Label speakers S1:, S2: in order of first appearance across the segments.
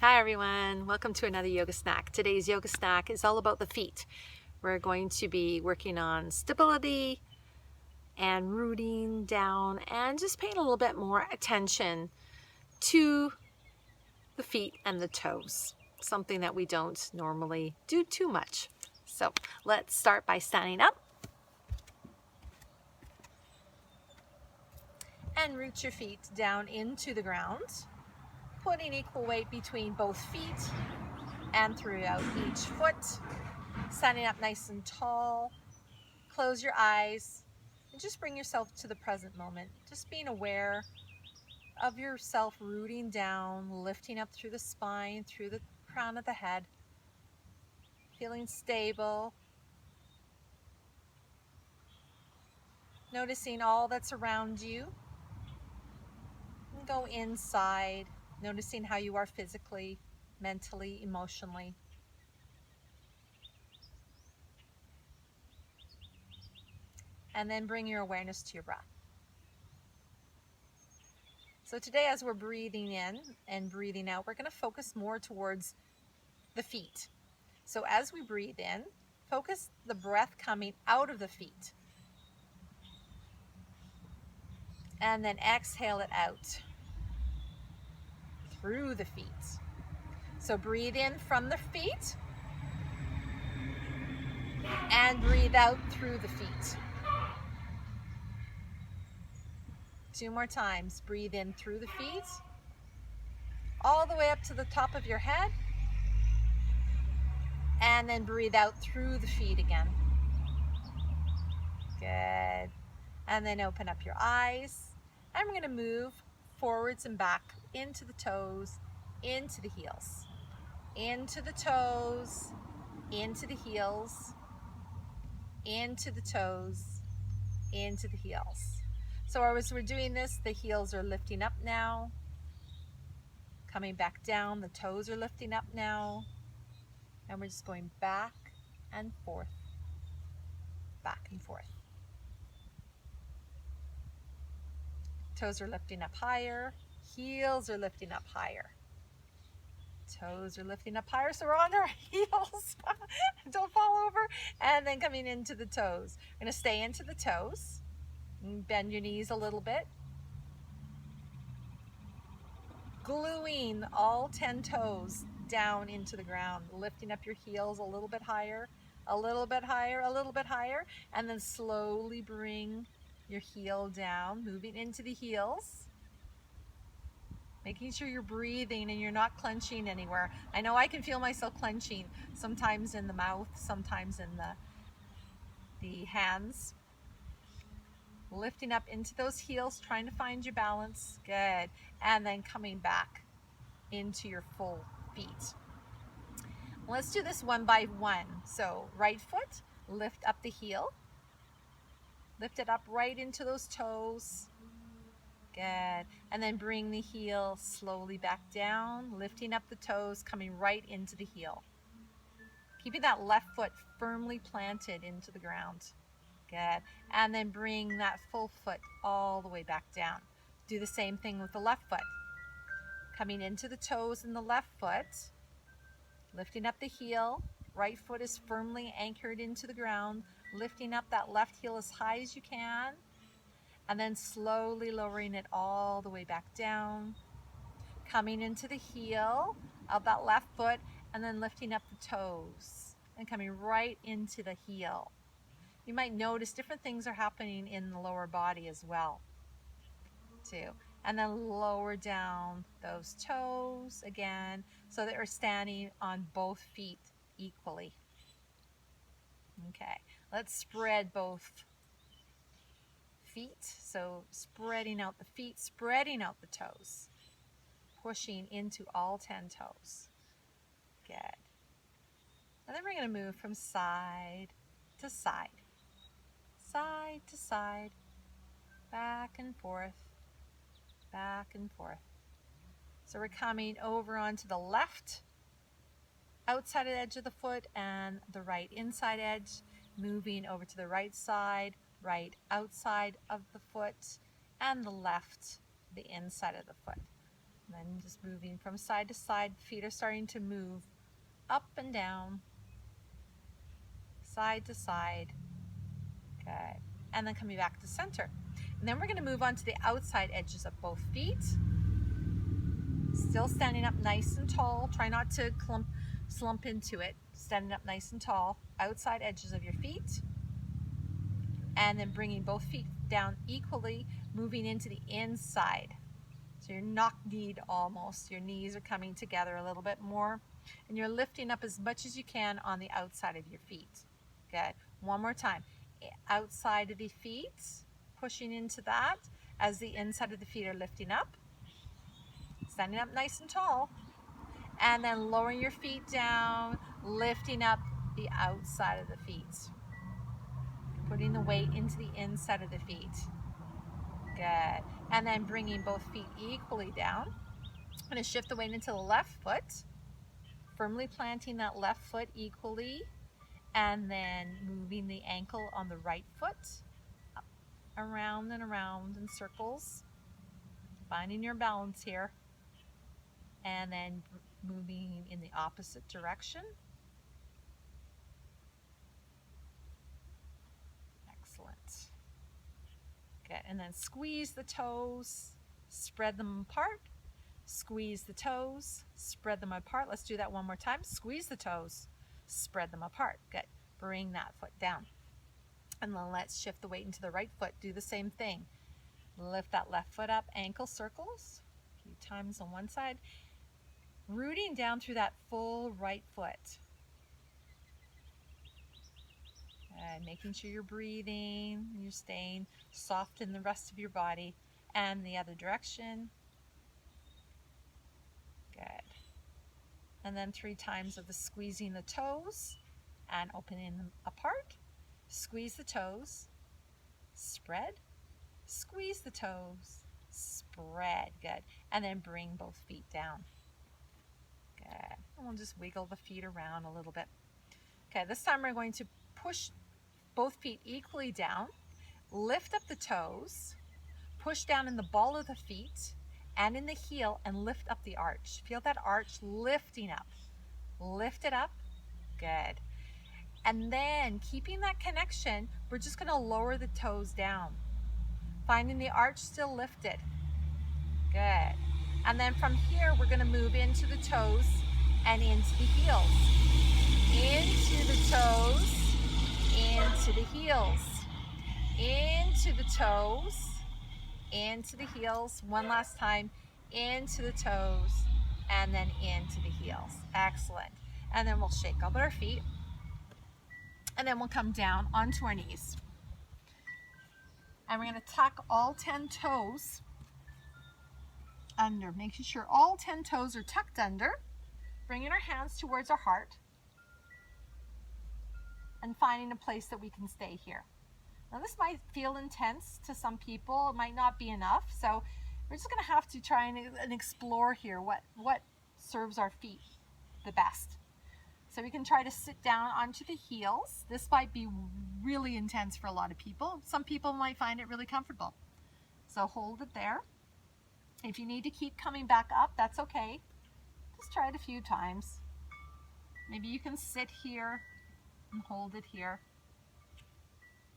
S1: Hi everyone, welcome to another yoga snack. Today's yoga snack is all about the feet. We're going to be working on stability and rooting down and just paying a little bit more attention to the feet and the toes, something that we don't normally do too much. So let's start by standing up and root your feet down into the ground, putting equal weight between both feet and throughout each foot. Standing up nice and tall. Close your eyes and just bring yourself to the present moment. Just being aware of yourself rooting down, lifting up through the spine, through the crown of the head, feeling stable. Noticing all that's around you. And go inside, noticing how you are physically, mentally, emotionally. And then bring your awareness to your breath. So today, as we're breathing in and breathing out, we're going to focus more towards the feet. So as we breathe in, focus the breath coming out of the feet. And then exhale it out through the feet. So breathe in from the feet and breathe out through the feet. 2 more times. Breathe in through the feet, all the way up to the top of your head, and then breathe out through the feet again. Good. And then open up your eyes. And we're going to move forwards and back into the toes, into the heels. Into the toes, into the heels, into the toes, into the heels. So as we're doing this, the heels are lifting up now, coming back down, the toes are lifting up now, and we're just going back and forth, back and forth. Toes are lifting up higher, heels are lifting up higher. Toes are lifting up higher, so we're on our heels. Don't fall over. And then coming into the toes. We're going to stay into the toes. Bend your knees a little bit. Gluing all 10 toes down into the ground. Lifting up your heels a little bit higher, a little bit higher, a little bit higher. And then slowly bring your heel down, moving into the heels. Making sure you're breathing and you're not clenching anywhere. I know I can feel myself clenching, sometimes in the mouth, sometimes in the hands. Lifting up into those heels, trying to find your balance. Good. And then coming back into your full feet. Let's do this one by one. So right foot, lift up the heel. Lift it up right into those toes. Good. And then bring the heel slowly back down, lifting up the toes, coming right into the heel. Keeping that left foot firmly planted into the ground. Good. And then bring that full foot all the way back down. Do the same thing with the left foot. Coming into the toes in the left foot, lifting up the heel. Right foot is firmly anchored into the ground, lifting up that left heel as high as you can. And then slowly lowering it all the way back down, coming into the heel of that left foot, and then lifting up the toes and coming right into the heel. You might notice different things are happening in the lower body as well, too. And then lower down those toes again, so that we're standing on both feet equally. Okay, let's spread both feet. So spreading out the feet, spreading out the toes, pushing into all 10 toes. Good. And then we're going to move from side to side, side to side, back and forth, back and forth. So we're coming over onto the left outside edge of the foot and the right inside edge, moving over to the right side, right outside of the foot, and the left, the inside of the foot. And then just moving from side to side. Feet are starting to move up and down, side to side. Good. And then coming back to center. And then we're going to move on to the outside edges of both feet. Still standing up nice and tall. Try not to slump into it. Standing up nice and tall. Outside edges of your feet. And then bringing both feet down equally, moving into the inside. So you're knock-kneed almost. Your knees are coming together a little bit more. And you're lifting up as much as you can on the outside of your feet. Good. One more time. Outside of the feet, pushing into that as the inside of the feet are lifting up. Standing up nice and tall. And then lowering your feet down, lifting up the outside of the feet. Putting the weight into the inside of the feet. Good. And then bringing both feet equally down. I'm going to shift the weight into the left foot. Firmly planting that left foot equally. And then moving the ankle on the right foot. Up, around and around in circles. Finding your balance here. And then moving in the opposite direction. Excellent. Good. And then squeeze the toes, spread them apart. Squeeze the toes, spread them apart. Let's do that one more time. Squeeze the toes, spread them apart. Good. Bring that foot down. And then let's shift the weight into the right foot. Do the same thing. Lift that left foot up, ankle circles. A few times on one side. Rooting down through that full right foot. And making sure you're breathing, you're staying soft in the rest of your body. And the other direction. Good. And then 3 times of the squeezing the toes and opening them apart. Squeeze the toes, spread, squeeze the toes, spread. Good. And then bring both feet down. Good. And we'll just wiggle the feet around a little bit. Okay, this time we're going to push both feet equally down, lift up the toes, push down in the ball of the feet and in the heel and lift up the arch. Feel that arch lifting up. Lift it up. Good. And then keeping that connection, we're just going to lower the toes down. Finding the arch still lifted. Good. And then from here, we're going to move into the toes and into the heels. Into the toes, into the heels. Into the toes, into the heels. One last time. Into the toes and then into the heels. Excellent. And then we'll shake up our feet. And then we'll come down onto our knees. And we're going to tuck all 10 toes under, making sure all 10 toes are tucked under. Bringing our hands towards our heart. And finding a place that we can stay here. Now this might feel intense to some people. It might not be enough. So we're just going to have to try and explore here what serves our feet the best. So we can try to sit down onto the heels. This might be really intense for a lot of people. Some people might find it really comfortable. So hold it there. If you need to keep coming back up, that's okay. Just try it a few times. Maybe you can sit here and hold it here.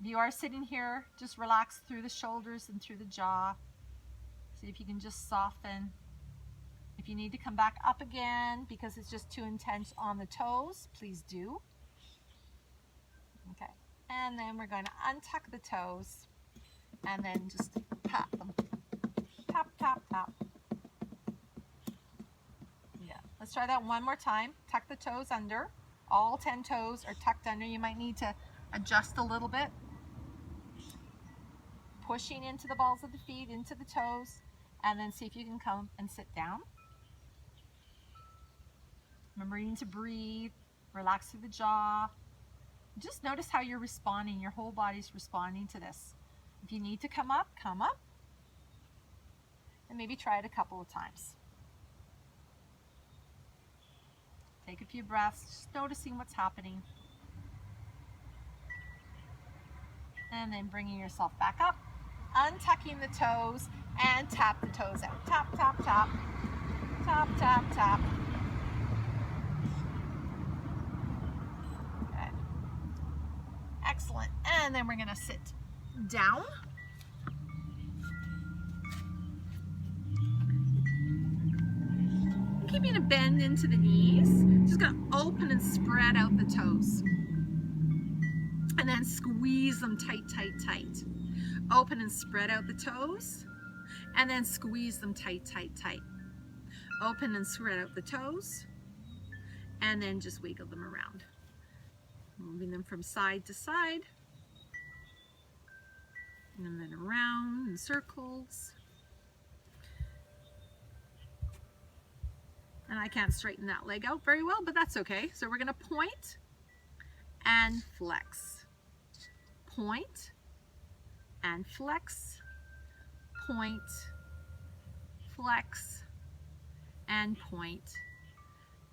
S1: If you are sitting here, just relax through the shoulders and through the jaw. See if you can just soften. If you need to come back up again because it's just too intense on the toes, please do. Okay, and then we're going to untuck the toes and then just tap them. Tap, tap, tap. Yeah, let's try that one more time. Tuck the toes under. All 10 toes are tucked under. You might need to adjust a little bit. Pushing into the balls of the feet, into the toes, and then see if you can come and sit down. Remembering to breathe, relax through the jaw. Just notice how you're responding. Your whole body's responding to this. If you need to come up, and maybe try it a couple of times. Take a few breaths, just noticing what's happening. And then bringing yourself back up, untucking the toes, and tap the toes out. Tap, tap, tap. Tap, tap, tap. Good. Excellent. And then we're going to sit down. Keeping a bend into the knees. Just going to open and spread out the toes. And then squeeze them tight, tight, tight. Open and spread out the toes. And then squeeze them tight, tight, tight. Open and spread out the toes. And then just wiggle them around. Moving them from side to side. And then around in circles. And I can't straighten that leg out very well, but that's okay. So we're going to point and flex. Point and flex. Point, flex, and point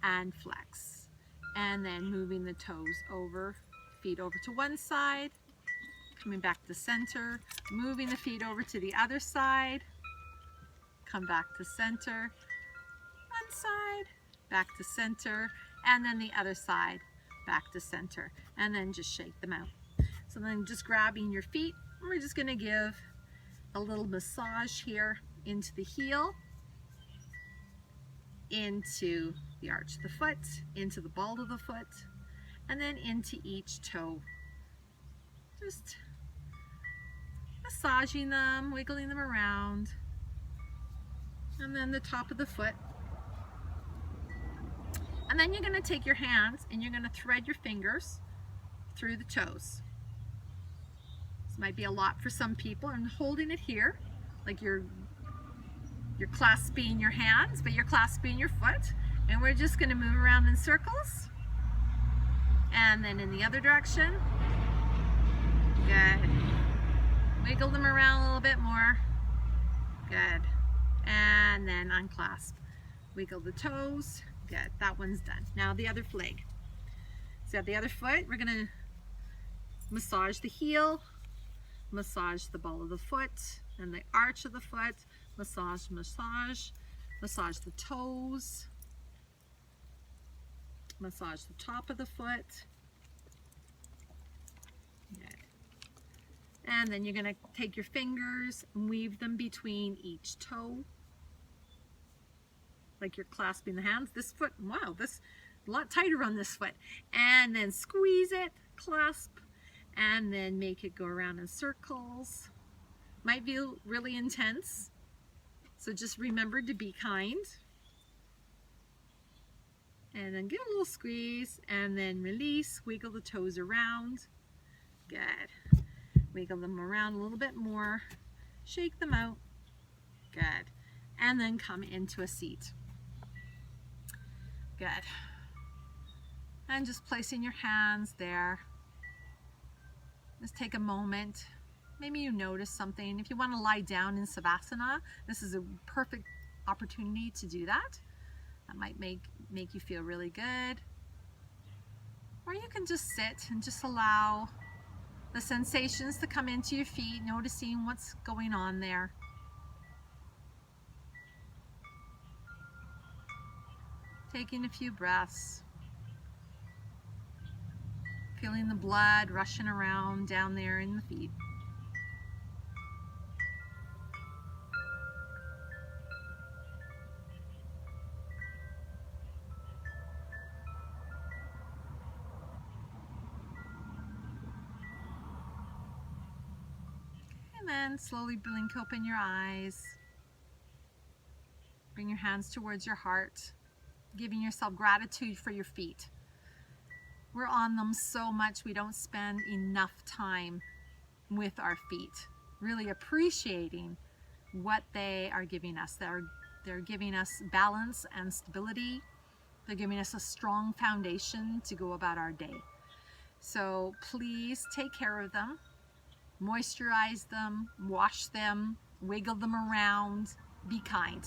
S1: and flex. And then moving the toes over, feet over to one side, coming back to center, moving the feet over to the other side, come back to center, one side, back to center, and then the other side, back to center, and then just shake them out. So then just grabbing your feet, we're just going to give a little massage here into the heel, into the arch of the foot, into the ball of the foot, and then into each toe. Just massaging them, wiggling them around, and then the top of the foot. And then you're going to take your hands and you're going to thread your fingers through the toes. This might be a lot for some people, and holding it here like you're clasping your hands, but you're clasping your foot, and we're just going to move around in circles, and then in the other direction. Good. Wiggle them around a little bit more. Good. And then unclasp. Wiggle the toes. Good. That one's done. Now the other leg. So the other foot, we're going to massage the heel, massage the ball of the foot and the arch of the foot, massage, massage, massage the toes, massage the top of the foot. Good. And then you're going to take your fingers and weave them between each toe, like you're clasping the hands. This foot, wow, this a lot tighter on this foot. And then squeeze it, clasp, and then make it go around in circles. Might feel really intense, so just remember to be kind. And then give a little squeeze, and then release, wiggle the toes around. Good. Wiggle them around a little bit more, shake them out. Good. And then come into a seat. Good. And just placing your hands there. Just take a moment. Maybe you notice something. If you want to lie down in Savasana, this is a perfect opportunity to do that. That might make you feel really good. Or you can just sit and just allow the sensations to come into your feet, noticing what's going on there. Taking a few breaths. Feeling the blood rushing around down there in the feet. And then slowly blink open your eyes. Bring your hands towards your heart, giving yourself gratitude for your feet. We're on them so much, we don't spend enough time with our feet, really appreciating what they are giving us. They're giving us balance and stability. They're giving us a strong foundation to go about our day. So please take care of them, moisturize them, wash them, wiggle them around, be kind.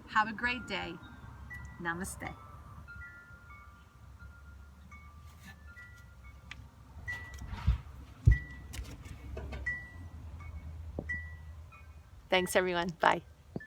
S1: Have a great day. Namaste. Thanks everyone. Bye.